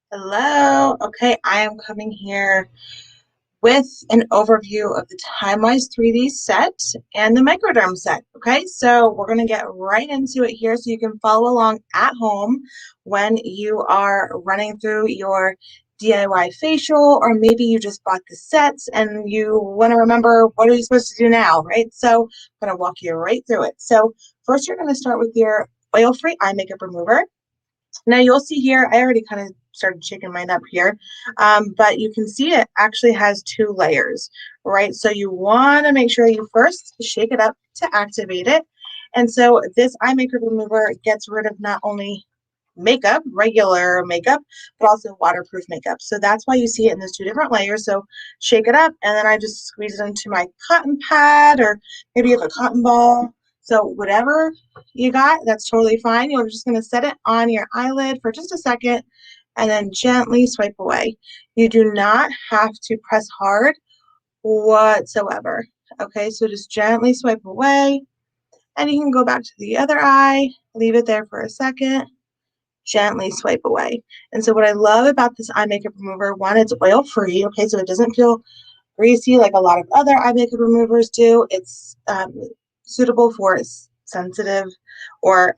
Hello. Okay, I am coming here with an overview of the TimeWise 3D set and the Microderm set. Okay, so we're going to get right into it here so you can follow along at home when you are running through your DIY facial, or maybe you just bought the sets and you want to remember what are you supposed to do now, right? So I'm going to walk you right through it. So first, you're going to start with your oil-free eye makeup remover. Now you'll see here, I already kind of started shaking mine up here, but you can see it actually has two layers, right? So you want to make sure you first shake it up to activate it. And so this eye makeup remover gets rid of not only makeup, regular makeup, but also waterproof makeup. So that's why you see it in those two different layers. So shake it up, and then I just squeeze it into my cotton pad, or maybe you have a cotton ball. So whatever you got, that's totally fine. You're just going to set it on your eyelid for just a second and then gently swipe away. You do not have to press hard whatsoever. Okay, so just gently swipe away, and you can go back to the other eye, leave it there for a second, gently swipe away. And so what I love about this eye makeup remover, one, it's oil free. Okay, so it doesn't feel greasy like a lot of other eye makeup removers do. It's suitable for sensitive or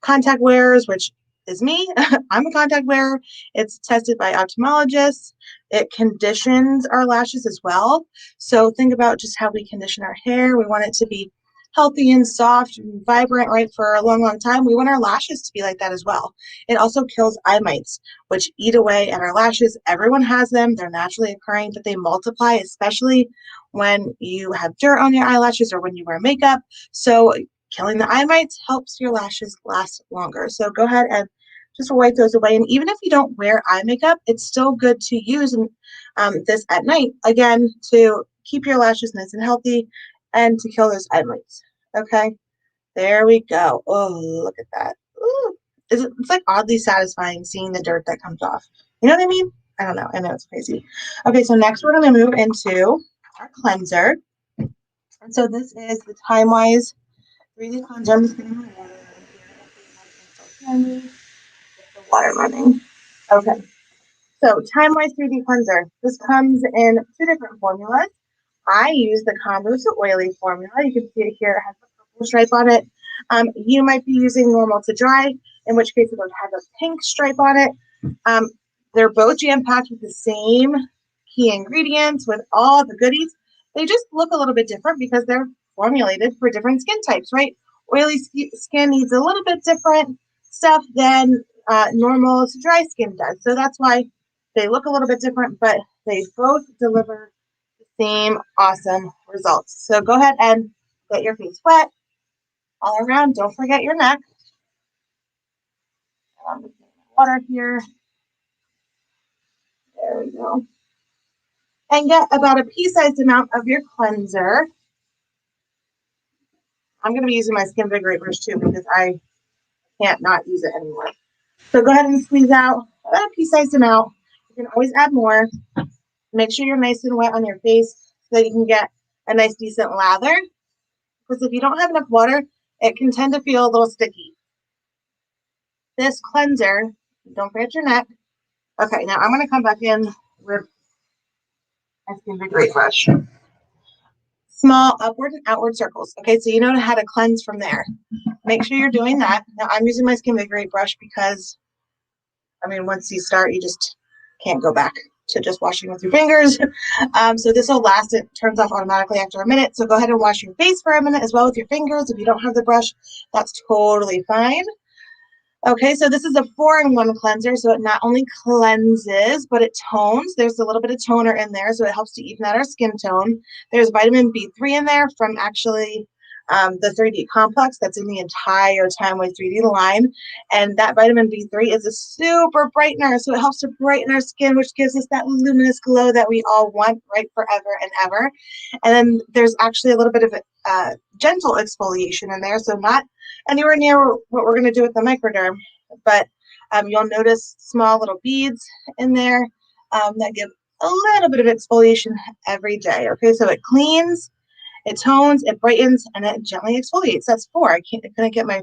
contact wearers, which is me. I'm a contact wearer. It's tested by ophthalmologists. It conditions our lashes as well. So think about just how we condition our hair. We want it to be healthy and soft and vibrant, right, for a long, long time. We want our lashes to be like that as well. It also kills eye mites, which eat away at our lashes. Everyone has them. They're naturally occurring, but they multiply, especially when you have dirt on your eyelashes or when you wear makeup. So killing the eye mites helps your lashes last longer. So go ahead and just wipe those away. And even if you don't wear eye makeup, it's still good to use this at night, again, to keep your lashes nice and healthy and to kill those eye mites. Okay, there we go. Oh, look at that. Ooh. It's like oddly satisfying seeing the dirt that comes off. You know what I mean? I don't know. I know it's crazy. Okay, so next we're going to move into our cleanser. And so this is the TimeWise 3D cleanser. I'm just going to water right here. The water running. Okay, so TimeWise 3D cleanser. This comes in two different formulas. I use the combo to oily formula. You can see it here. It has a purple stripe on it. You might be using normal to dry, in which case it would have a pink stripe on it. They're both jam-packed with the same key ingredients, with all the goodies. They just look a little bit different because they're formulated for different skin types, right? Oily skin needs a little bit different stuff than normal to dry skin does. So that's why they look a little bit different, but they both deliver the same awesome results. So go ahead and get your face wet all around. Don't forget your neck. Water here. There we go. And get about a pea-sized amount of your cleanser. I'm going to be using my Skin Vigorate brush too because I can't not use it anymore. So go ahead and squeeze out about a pea-sized amount. You can always add more. Make sure you're nice and wet on your face so that you can get a nice, decent lather. Because if you don't have enough water, it can tend to feel a little sticky. This cleanser, don't forget your neck. Okay, now I'm going to come back in with my Skin Vigorate brush. Small upward and outward circles. Okay, so you know how to cleanse from there. Make sure you're doing that. Now I'm using my Skin Vigorate brush because, I mean, once you start, you just can't go back to just washing with your fingers. So this will last. It turns off automatically after a minute. So go ahead and wash your face for a minute as well with your fingers. If you don't have the brush, that's totally fine. Okay, so this is a 4-in-1 cleanser, so it not only cleanses, but it tones. There's a little bit of toner in there, so it helps to even out our skin tone. There's vitamin B3 in there from actually the 3D complex that's in the entire TimeWise 3D line. And that vitamin B3 is a super brightener, so it helps to brighten our skin, which gives us that luminous glow that we all want, right, forever and ever. And then there's actually a little bit of gentle exfoliation in there, so not anywhere near what we're going to do with the Microderm, but you'll notice small little beads in there that give a little bit of exfoliation every day. Okay, so it cleans, it tones, it brightens, and it gently exfoliates. That's 4. I couldn't get my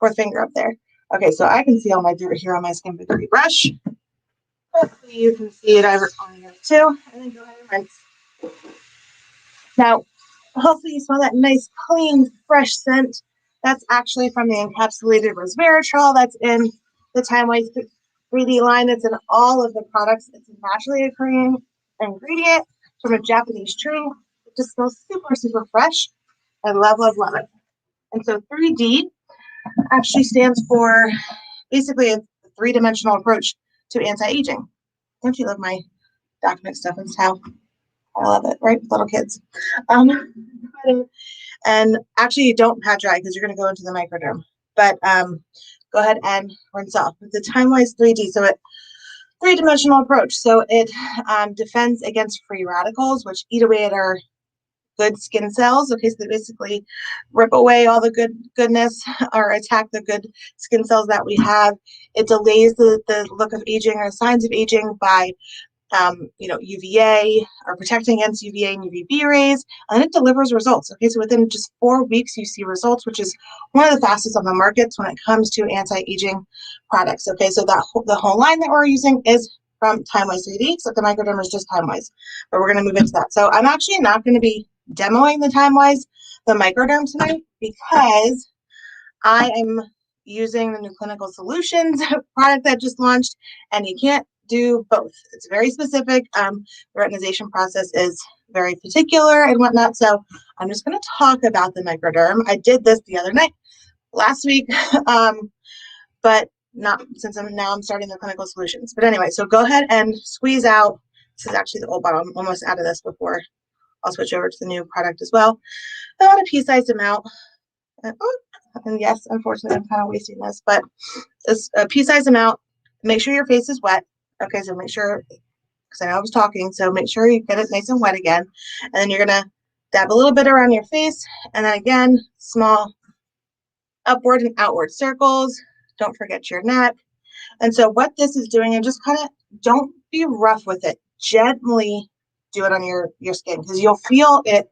4th finger up there. Okay, so I can see all my dirt here on my Skin Vigorate brush. Hopefully you can see it over on here too. And then go ahead and rinse. Now, hopefully you smell that nice, clean, fresh scent. That's actually from the encapsulated resveratrol that's in the TimeWise 3D line. It's in all of the products. It's a naturally occurring ingredient from a Japanese tree. It just smells super, super fresh. I love, love, love it. And so 3D actually stands for basically a three-dimensional approach to anti-aging. Don't you love my document stuff and how I love it, right? Little kids. And actually you don't pat dry because you're going to go into the microderm. But go ahead and rinse off with the TimeWise 3D. So it three-dimensional approach. So it defends against free radicals, which eat away at our good skin cells. Okay, so they basically rip away all the goodness or attack the good skin cells that we have. It delays the look of aging or signs of aging by UVA or protecting against UVA and UVB rays, and it delivers results. Okay, so within just 4 weeks, you see results, which is one of the fastest on the markets when it comes to anti-aging products. Okay, so the whole line that we're using is from TimeWise 3D, except the microderm is just TimeWise, but we're going to move into that. So I'm actually not going to be demoing the microderm tonight because I am using the new Clinical Solutions product that just launched, and you can't do both. It's very specific. The retinization process is very particular and whatnot. So I'm just going to talk about the microderm. I did this the other night, last week, but not since I'm starting the Clinical Solutions. But anyway, so go ahead and squeeze out. This is actually the old bottle. I'm almost out of this before I'll switch over to the new product as well. About a pea-sized amount. And yes, unfortunately, I'm kind of wasting this, but it's a pea-sized amount. Make sure your face is wet. Okay, so make sure, because I know I was talking, so make sure you get it nice and wet again. And then you're going to dab a little bit around your face, and then again, small upward and outward circles. Don't forget your neck. And so what this is doing, and just kind of don't be rough with it. Gently do it on your skin because you'll feel it,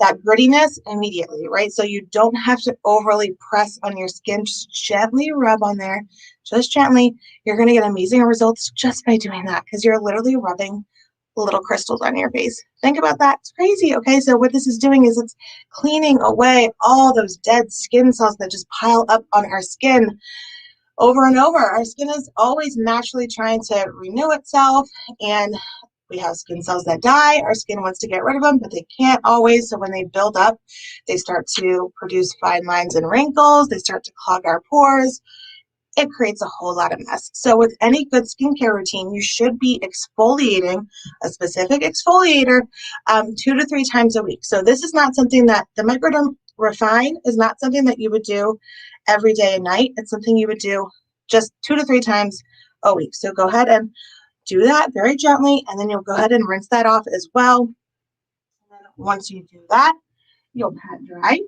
that grittiness immediately, right? So you don't have to overly press on your skin. Just gently rub on there, just gently. You're going to get amazing results just by doing that because you're literally rubbing little crystals on your face. Think about that. It's crazy. Okay, so what this is doing is it's cleaning away all those dead skin cells that just pile up on our skin over and over. Our skin is always naturally trying to renew itself, and we have skin cells that die. Our skin wants to get rid of them, but they can't always. So when they build up, they start to produce fine lines and wrinkles. They start to clog our pores. It creates a whole lot of mess. So with any good skincare routine, you should be exfoliating a specific exfoliator 2 to 3 times a week. So this is not something that the Microderm Refine is not something that you would do every day and night. It's something you would do just 2 to 3 times a week. So go ahead and do that very gently, and then you'll go ahead and rinse that off as well. And then once you do that, you'll pat dry.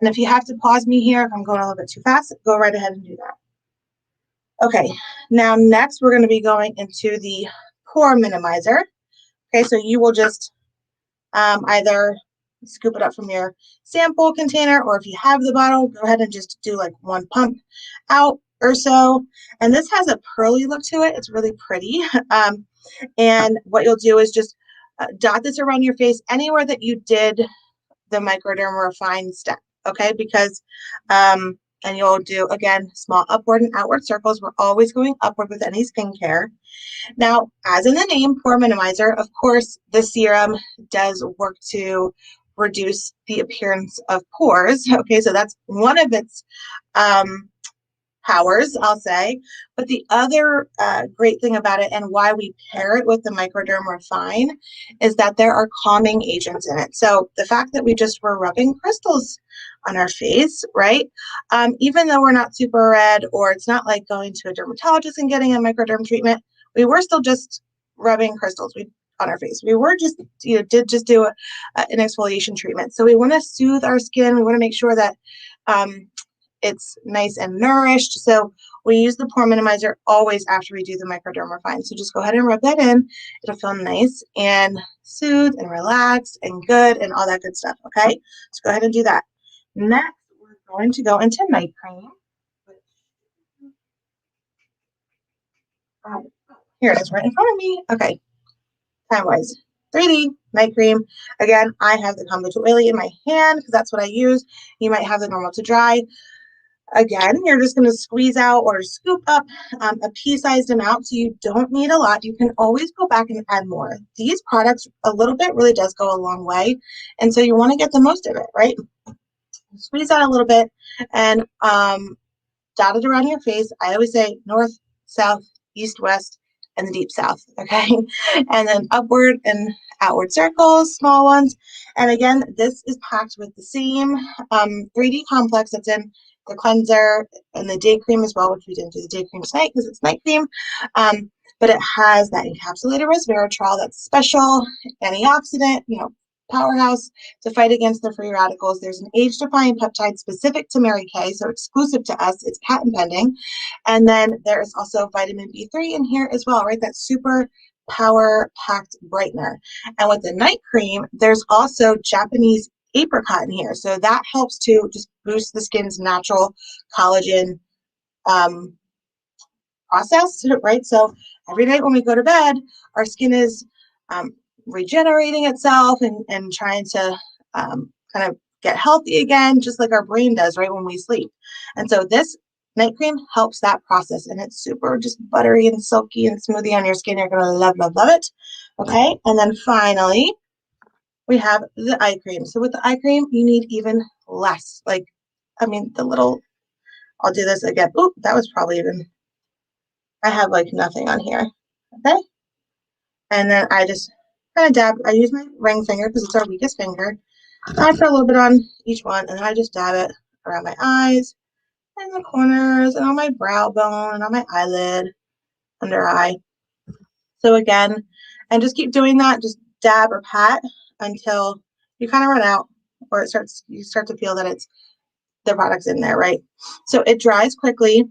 And if you have to pause me here, if I'm going a little bit too fast, go right ahead and do that. Okay, now next we're going to be going into the pore minimizer. Okay, so you will just either scoop it up from your sample container, or if you have the bottle, go ahead and just do like 1 pump out or so. And this has a pearly look to it. It's really pretty. And what you'll do is just dot this around your face anywhere that you did the Microderm Refine step. Okay, because and you'll do again small upward and outward circles. We're always going upward with any skincare. Now, as in the name, pore minimizer, of course, the serum does work to reduce the appearance of pores. Okay, so that's one of its powers, I'll say. But the other great thing about it, and why we pair it with the Microderm Refine, is that there are calming agents in it. So the fact that we just were rubbing crystals on our face, right? Even though we're not super red, or it's not like going to a dermatologist and getting a microderm treatment, we were still just rubbing crystals on our face. We were just, did just do an exfoliation treatment. So we want to soothe our skin. We want to make sure that it's nice and nourished. So we use the pore minimizer always after we do the Microderm Refine. So just go ahead and rub that in. It'll feel nice and soothed and relaxed and good and all that good stuff. Okay, so go ahead and do that. Next, we're going to go into night cream. Here it is right in front of me. Okay, TimeWise 3D night cream. Again, I have the combo to oily in my hand because that's what I use. You might have the normal to dry. Again, you're just going to squeeze out or scoop up a pea-sized amount, so you don't need a lot. You can always go back and add more. These products, a little bit really does go a long way, and so you want to get the most of it, right? Squeeze out a little bit and dot it around your face. I always say north, south, east, west, and the deep south, okay? And then upward and outward circles, small ones. And again, this is packed with the same 3D complex that's in the cleanser and the day cream as well, which we didn't do the day cream tonight because it's night cream. But it has that encapsulated resveratrol, that's special antioxidant, powerhouse to fight against the free radicals. There's an age-defying peptide specific to Mary Kay, so exclusive to us. It's patent pending. And then there is also vitamin B3 in here as well, right? That super power-packed brightener. And with the night cream, there's also Japanese apricot in here. So that helps to just boost the skin's natural collagen process, right? So every night when we go to bed, our skin is regenerating itself and trying to kind of get healthy again, just like our brain does right when we sleep. And so this night cream helps that process, and it's super just buttery and silky and smoothie on your skin. You're gonna love, love, love it. Okay, and then finally we have the eye cream. So with the eye cream, you need even less. Like, I mean, I'll do this again. Oop, that was probably I have like nothing on here. Okay, and then I just kind of dab. I use my ring finger because it's our weakest finger. I put a little bit on each one, and then I just dab it around my eyes and the corners and on my brow bone and on my eyelid, under eye. So again, and just keep doing that. Just dab or pat until you kind of run out, or you start to feel that the product's in there, right? So it dries quickly,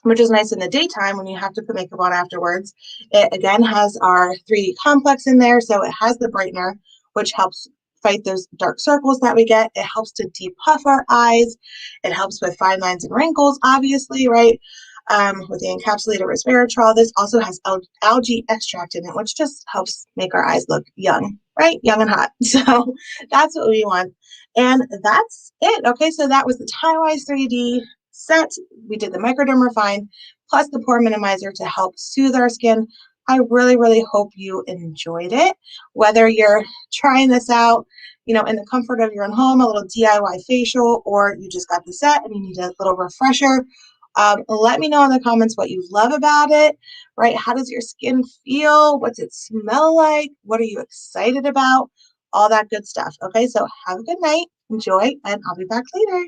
which is nice in the daytime when you have to put makeup on afterwards. It again has our 3D complex in there, so it has the brightener, which helps fight those dark circles that we get. It helps to depuff our eyes. It helps with fine lines and wrinkles, obviously, right? With the encapsulated resveratrol. This also has algae extract in it, which just helps make our eyes look young, right? Young and hot. So that's what we want. And that's it. Okay, so that was the TimeWise 3D set. We did the Microderm Refine plus the pore minimizer to help soothe our skin. I really, really hope you enjoyed it. Whether you're trying this out, in the comfort of your own home, a little DIY facial, or you just got the set and you need a little refresher, let me know in the comments what you love about it, right? How does your skin feel? What's it smell like? What are you excited about? All that good stuff. Okay, so have a good night. Enjoy, and I'll be back later.